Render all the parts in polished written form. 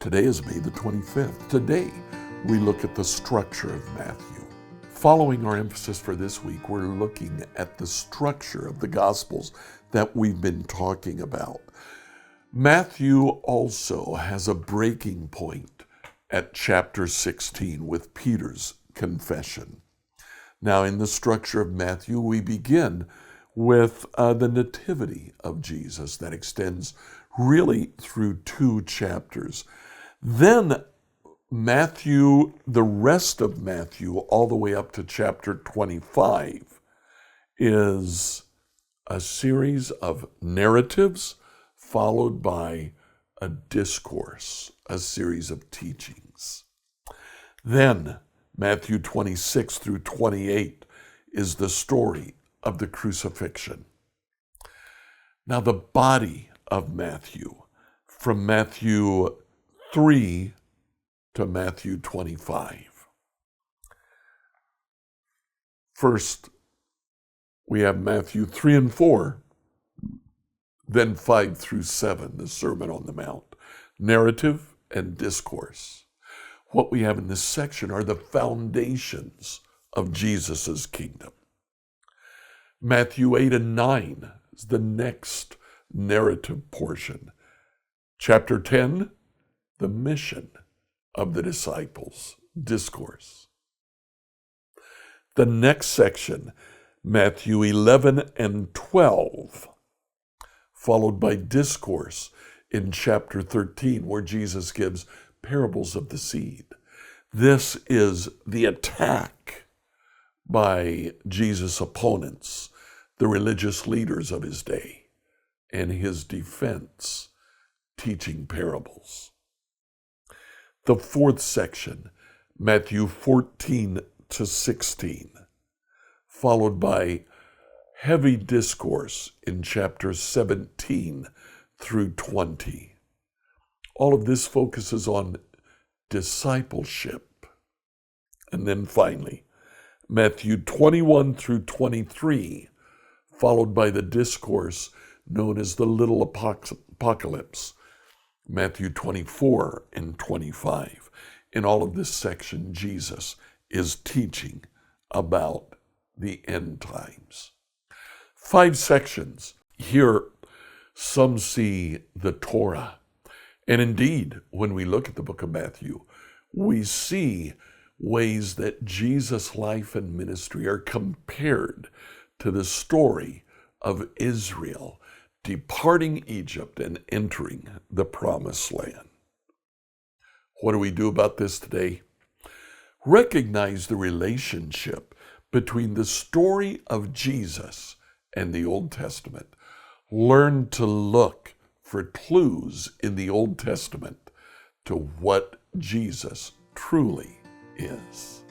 Today is May the 25th. Today, we look at the structure of Matthew. Following our emphasis for this week, we're looking at the structure of the Gospels that we've been talking about. Matthew also has a breaking point at chapter 16 with Peter's confession. Now, in the structure of Matthew, we begin with the nativity of Jesus that extends really through 2 chapters. Then Matthew, the rest of Matthew, all the way up to chapter 25, is a series of narratives followed by a discourse, a series of teachings. Then Matthew 26 through 28 is the story of the crucifixion. Now the body of Matthew, from Matthew 3 to Matthew 25. First, we have Matthew 3 and 4, then 5 through 7, the Sermon on the Mount, narrative and discourse. What we have in this section are the foundations of Jesus' kingdom. Matthew 8 and 9 is the next narrative portion. Chapter 10, the mission of the disciples, discourse. The next section, Matthew 11 and 12, followed by discourse in chapter 13, where Jesus gives parables of the seed. This is the attack by Jesus' opponents, the religious leaders of his day, and his defense, teaching parables. The fourth section, Matthew 14 to 16, followed by heavy discourse in chapters 17 through 20. All of this focuses on discipleship. And then finally, Matthew 21 through 23, followed by the discourse known as the Little Apocalypse, Matthew 24 and 25. In all of this section, Jesus is teaching about the end times. 5 sections. Here, some see the Torah. And indeed, when we look at the book of Matthew, we see ways that Jesus' life and ministry are compared to the story of Israel departing Egypt and entering the promised land. What do we do about this today? Recognize the relationship between the story of Jesus and the Old Testament. Learn to look for clues in the Old Testament to what Jesus truly is.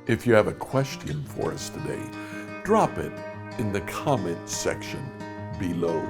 If you have a question for us today, drop it in the comment section below.